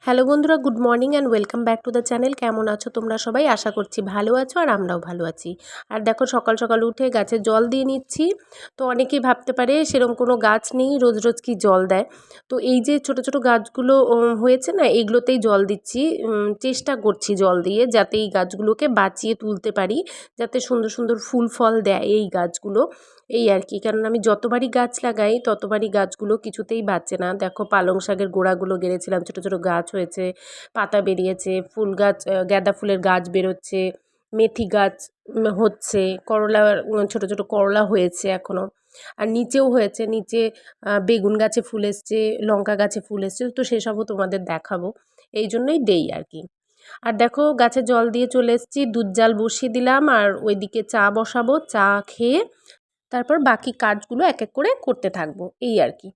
Hello বন্ধুরা, good morning and welcome back to the channel. কেমন আছো তোমরা সবাই? আশা করছি ভালো আছো আর আমরাও ভালো আছি। আর দেখো, সকাল সকাল উঠে গাছে জল দিয়ে নিচ্ছি। তো অনেকেই ভাবতে পারে সেরকম কোনো গাছ নেই, রোজ রোজ কি জল দেয়। তো এই যে ছোট ছোট গাছগুলো হয়েছে না, এইগুলোতেই জল দিচ্ছি। চেষ্টা করছি জল দিয়ে যাতে এই গাছগুলোকে বাঁচিয়ে তুলতে পারি, যাতে সুন্দর সুন্দর ফুল ফল দেয় এই গাছগুলো। এই আর কি, কারণ আমি যতবারই গাছ লাগাই ততবারই গাছগুলো কিছুতেই বাঁচে না। দেখো, পালং শাকের গোড়াগুলো গেড়েছিলাম, ছোটো ছোটো গাছ হয়েছে, পাতা বেরিয়েছে, ফুল গাছ, গাঁদা ফুলের গাছ বেরোচ্ছে, মেথি গাছ হচ্ছে, করলা, ছোটো ছোটো করলা হয়েছে এখনও। আর নিচেও হয়েছে, নিচে বেগুন গাছে ফুল এসছে, লঙ্কা গাছে ফুল এসছে, তো সেসবও তোমাদের দেখাবো। এই জন্যই দেই আর কি। আর দেখো, গাছে জল দিয়ে চলে এসেছি, দুধ জাল বসিয়ে দিলাম, আর ওইদিকে চা বসাবো। চা খেয়ে তারপর বাকি কাজগুলো এক এক করে করতে থাকবো, এই আর কি।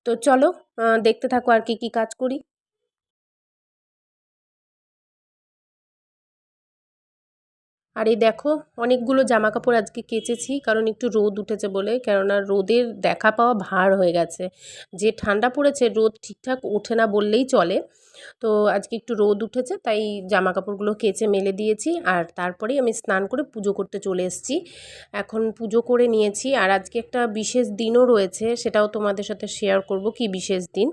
তো চলো, দেখতে থাকো আর কি কি কাজ করি। আর এই দেখো, অনেকগুলো জামা কাপড় আজকে কেচেছি, কারণ একটু রোদ উঠেছে বলে, কেননা রোদের দেখা পাওয়া ভার হয়ে গেছে। যে ঠান্ডা পড়েছে, রোদ ঠিকঠাক ওঠে না বললেই চলে। তো আজকে একটু রোদ উঠেছে, তাই জামা কাপড়গুলো কেচে মেলে দিয়েছি। আর তারপরেই আমি স্নান করে পুজো করতে চলে এসেছি। এখন পুজো করে নিয়েছি, আর আজকে একটা বিশেষ দিনও রয়েছে, সেটাও তোমাদের সাথে শেয়ার করব। কি বিশেষ দিন?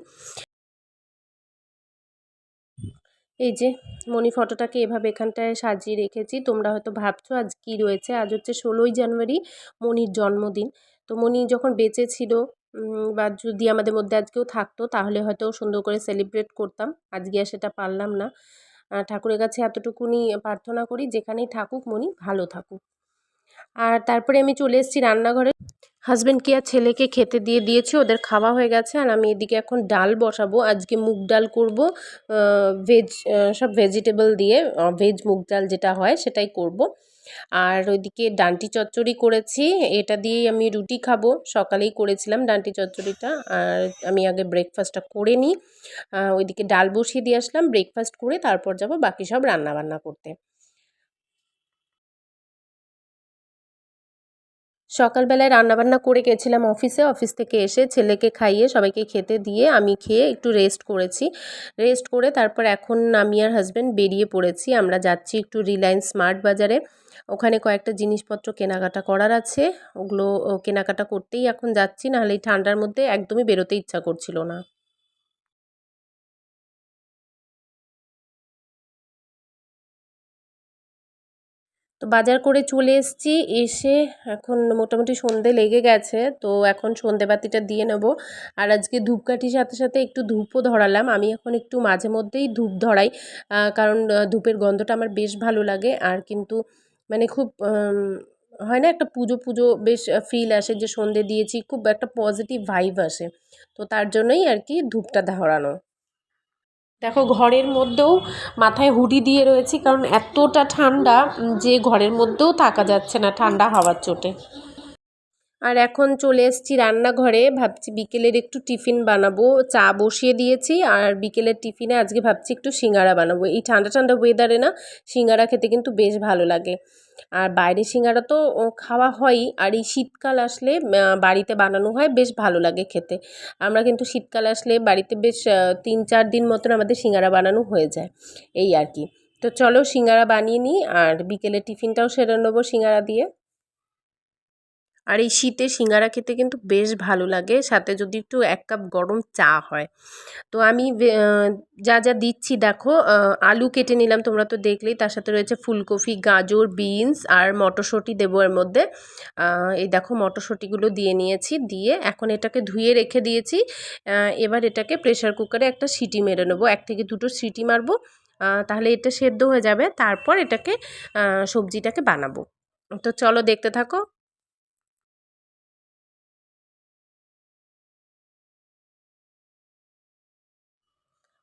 এই যে মণি ফটোটাকে এভাবে এখানটায় সাজিয়ে রেখেছি। তোমরা হয়তো ভাবছো আজ কি রয়েছে। আজ হচ্ছে 16ই জানুয়ারি, মণির জন্মদিন। তো মণি যখন বেঁচে ছিল, বা যদি আমাদের মধ্যে আজকেও থাকতো, তাহলে হয়তো সুন্দর করে সেলিব্রেট করতাম। আজকে আর সেটা পারলাম না। ঠাকুরের কাছে এতটুকুনি প্রার্থনা করি, যেখানেই থাকুক মণি ভালো থাকুক। আর তারপরে আমি চলে এসেছি রান্নাঘরে। হাজব্যান্ডকে আর ছেলেকে খেতে দিয়ে দিয়েছি, ওদের খাওয়া হয়ে গেছে। আর আমি এদিকে এখন ডাল বসাবো। আজকে মুগ ডাল করব, ভেজ, সব ভেজিটেবল দিয়ে, ভেজ মুগ ডাল যেটা হয় সেটাই করব। আর ওইদিকে ডান্টি চচ্চড়ি করেছি, এটা দিয়েই আমি রুটি খাবো। সকালেই করেছিলাম ডান্টি চচ্চড়িটা। আর আমি আগে ব্রেকফাস্টটা করে নিই। ওইদিকে ডাল বসিয়ে দিয়ে আসলাম, ব্রেকফাস্ট করে তারপর যাব বাকি সব রান্না বান্না করতে। সকালবেলায় রান্নাবান্না করে গেছিলাম অফিসে। অফিস থেকে এসে ছেলেকে খাইয়ে সবাইকে খেতে দিয়ে আমি খেয়ে একটু রেস্ট করেছি। রেস্ট করে তারপর এখন আমি আর হাসব্যান্ড বেরিয়ে পড়েছি। আমরা যাচ্ছি একটু রিলায়েন্স স্মার্ট বাজারে। ওখানে কয়েকটা জিনিসপত্র কেনাকাটা করার আছে। ওগুলো কেনাকাটা করতেই এখন যাচ্ছি, নাহলে এই ঠান্ডার মধ্যে একদমই বেরোতে ইচ্ছা করছিল না। তো বাজার করে চলে এসেছি। এসে এখন মোটামুটি সন্ধে লেগে গেছে, তো এখন সন্ধেবাতিটা দিয়ে নেব। আর আজকে ধূপকাঠির সাথে সাথে একটু ধূপও ধরালাম। আমি এখন একটু মাঝে মধ্যেই ধূপ ধরাই, কারণ ধূপের গন্ধটা আমার বেশ ভালো লাগে। আর কিন্তু মানে খুব হয় না, একটা পুজো পুজো বেশ ফিল আসে, যে সন্ধে দিয়েছি, খুব একটা পজিটিভ ভাইব আসে। তো তার জন্যই আর কি ধূপটা ধরানো। দেখো, ঘরের মধ্যেও মাথায় হুডি দিয়ে রয়েছি, কারণ এতটা ঠান্ডা যে ঘরের মধ্যেও থাকা যাচ্ছে না ঠান্ডা হাওয়ার চোটে। আর এখন চলে এসেছি রান্নাঘরে, ভাবছি বিকেলের একটু টিফিন বানাবো। চা বসিয়ে দিয়েছি, আর বিকেলের টিফিনে আজকে ভাবছি একটু সিঙ্গারা বানাবো। এই ঠান্ডা ঠান্ডা ওয়েদারে না, সিঙ্গারা খেতে কিন্তু বেশ ভালো লাগে। আর বাইরে সিঙ্গারা তো খাওয়া হয়ই, আর এই শীতকাল আসলে বাড়িতে বানানো হয়, বেশ ভালো লাগে খেতে। আমরা কিন্তু শীতকাল আসলে বাড়িতে বেশ 3-4 দিন মতন আমাদের সিঙ্গারা বানানো হয়ে যায়, এই আর কি। তো চলো সিঙ্গারা বানিয়ে নিই, আর বিকেলের টিফিনটাও সেরে নেবো সিঙ্গারা দিয়ে। আর এই শীতে সিঙ্গারা খেতে কিন্তু বেশ ভালো লাগে, সাথে যদি একটু 1 কাপ গরম চা হয়। তো আমি যা যা দিচ্ছি দেখো, আলু কেটে নিলাম, তোমরা তো দেখলেই। তার সাথে রয়েছে ফুলকপি, গাজর, বিনস আর মটরশুঁটি দেবো এর মধ্যে। এই দেখো, মটরশুঁটিগুলো দিয়ে নিয়েছি, দিয়ে এখন এটাকে ধুয়ে রেখে দিয়েছি। এবার এটাকে প্রেশার কুকারে একটা সিটি মেরে নেবো, 1 থেকে 2টো সিটি মারবো। তাহলে এটা সেদ্ধ হয়ে যাবে, তারপর এটাকে সবজিটাকে বানাবো। তো চলো দেখতে থাকো।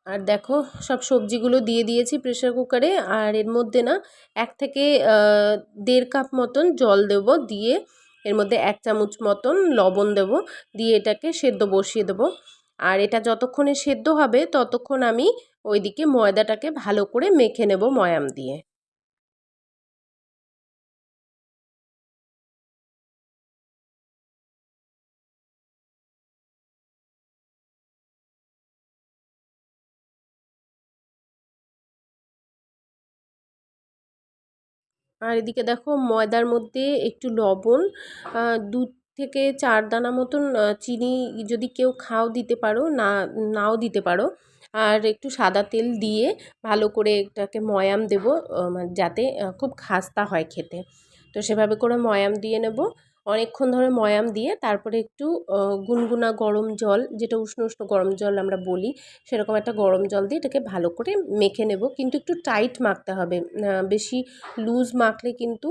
আর দেখো, সব সবজিগুলো দিয়ে দিয়েছি প্রেসার কুকারে। আর এর মধ্যে না 1 থেকে 1.5 কাপ মতন জল দেব, দিয়ে এর মধ্যে 1 চামচ মতন লবণ দেব, দিয়ে এটাকে সেদ্ধ বসিয়ে দেবো। আর এটা যতক্ষণে সেদ্ধ হবে ততক্ষণ আমি ওইদিকে ময়দাটাকে ভালো করে মেখে নেব ময়াম দিয়ে। আর এদিকে দেখো ময়দার মধ্যে একটু লবণ, 2 থেকে 4 দানা মতন চিনি, যদি কেউ খাও দিতে পারো, নাও দিতে পারো। আর একটু সাদা তেল দিয়ে ভালো করে এটাকে ময়াম দেবো, মানে যাতে খুব খাস্তা হয় খেতে। তো সেভাবে করে ময়াম দিয়ে নেব। অনেকক্ষণ ধরে ময়াম দিয়ে তারপরে একটু গুনগুনা গরম জল, যেটা উষ্ণ উষ্ণ গরম জল আমরা বলি, সেরকম একটা গরম জল দিয়ে এটাকে ভালো করে মেখে নেব। কিন্তু একটু টাইট মাখতে হবে, বেশি লুজ মাখলে কিন্তু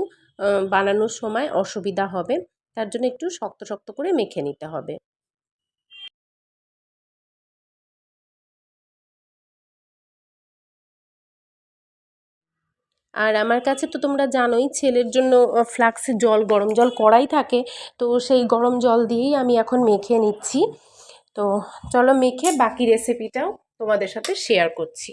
বানানোর সময় অসুবিধা হবে। তার জন্য একটু শক্ত শক্ত করে মেখে নিতে হবে। আর আমার কাছে তো তোমরা জানোই ছেলের জন্য ফ্লাক্সে জল, গরম জল করাই থাকে। তো সেই গরম জল দিয়েই আমি এখন মেখে নিচ্ছি। তো চলো মেখে বাকি রেসিপিটাও তোমাদের সাথে শেয়ার করছি।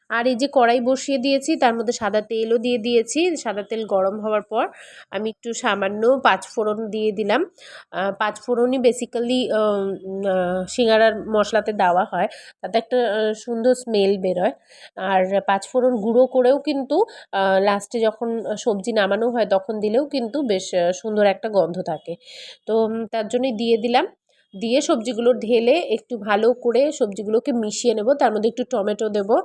আর এই যে কড়াই বসিয়ে দিয়েছি, তার মধ্যে সাদা তেলও দিয়ে দিয়েছি। সাদা তেল গরম হওয়ার পর আমি একটু সামান্য পাঁচফোড়ন দিয়ে দিলাম। পাঁচফোড়নই বেসিক্যালি সিঙ্গারার মশলাতে দেওয়া হয়, তাতে একটা সুন্দর স্মেল বেরোয়। আর পাঁচফোড়ন গুঁড়ো করেও কিন্তু লাস্টে যখন সবজি নামানো হয় তখন দিলেও কিন্তু বেশ সুন্দর একটা গন্ধ থাকে। তো তার জন্যই দিয়ে দিলাম। দিয়ে সবজিগুলো ঢেলে একটু ভালো করে সবজিগুলোকে মিশিয়ে নেব। তার মধ্যে একটু টমেটো দেবো,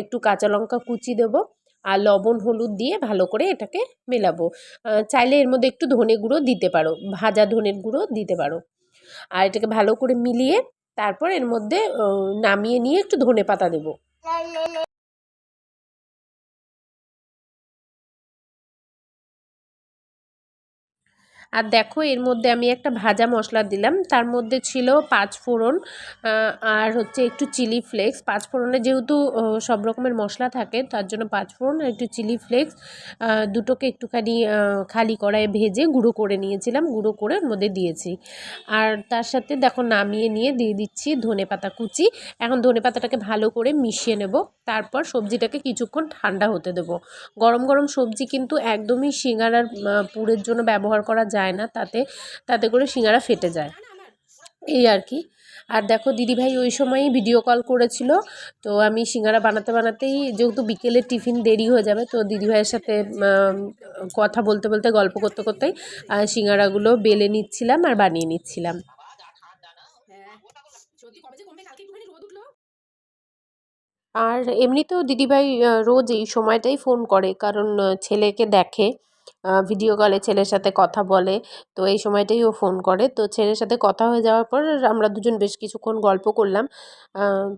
একটু কাঁচা লঙ্কা কুচি দেবো, আর লবণ হলুদ দিয়ে ভালো করে এটাকে মেলাবো। চাইলে এর মধ্যে একটু ধনে গুঁড়ো দিতে পারো, ভাজা ধনের গুঁড়ো দিতে পারো। আর এটাকে ভালো করে মিলিয়ে তারপর এর মধ্যে নামিয়ে নিয়ে একটু ধনে পাতা দেবো। আর দেখো এর মধ্যে আমি একটা ভাজা মশলা দিলাম, তার মধ্যে ছিল পাঁচফোড়ন, আর হচ্ছে একটু চিলি ফ্লেক্স। পাঁচফোড়নে যেহেতু সব রকমের মশলা থাকে, তার জন্য পাঁচফোড়ন আর একটু চিলি ফ্লেক্স দুটোকে একটুখানি খালি কড়াইয়ে ভেজে গুঁড়ো করে নিয়েছিলাম, গুঁড়ো করে ওর মধ্যে দিয়েছি। আর তার সাথে দেখো নামিয়ে নিয়ে দিয়ে দিচ্ছি ধনেপাতা কুচি। এখন ধনেপাতাটাকে ভালো করে মিশিয়ে নেব। তারপর সবজিটাকে কিছুক্ষণ ঠান্ডা হতে দেবো। গরম গরম সবজি কিন্তু একদমই সিঙ্গারার পুরের জন্য ব্যবহার করা যায় না, তাতে তাতে করে সিঙ্গারা ফেটে যায়, এই আর কি। আর দেখো দিদিভাই ওই সময়ই ভিডিও কল করেছিল। তো আমি সিঙ্গারা বানাতে বানাতেই, যেহেতু বিকেলে টিফিন দেরি হয়ে যাবে, তো দিদিভাইয়ের সাথে কথা বলতে বলতে গল্প করতে করতেই সিঙ্গারাগুলো বেলে নিচ্ছিলাম আর বানিয়ে নিচ্ছিলাম। আর এমনিতেও দিদিভাই রোজ এই সময়টাই ফোন করে, কারণ ছেলেকে দেখে, ভিডিও কলে ছেলের সাথে কথা বলে। তো এই সময়টাই ও ফোন করে। তো ছেলের সাথে কথা হয়ে যাওয়ার পর আমরা দুজন বেশ কিছুক্ষণ গল্প করলাম।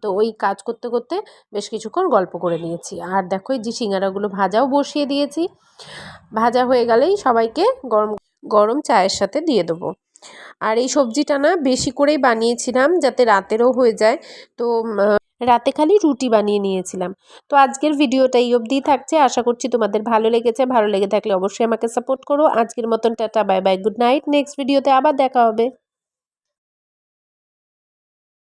তো ওই কাজ করতে করতে বেশ কিছুক্ষণ গল্প করে নিয়েছি। আর দেখো এই যে সিঙ্গারাগুলো ভাজাও বসিয়ে দিয়েছি। ভাজা হয়ে গেলেই সবাইকে গরম গরম চায়ের সাথে দিয়ে দেবো। আর এই সবজিটা না বেশি করেই বানিয়েছিলাম, যাতে রাতেরও হয়ে যায়। তো রাতে খালি রুটি বানিয়ে নিয়েছিলাম। তো আজকের ভিডিওটা এই অবধিই থাকছে। আশা করছি তোমাদের ভালো লেগেছে। ভালো লেগে থাকলে অবশ্যই আমাকে সাপোর্ট করো। আজকের মতন tata, bye bye, good night. Next ভিডিওতে আবার দেখা হবে।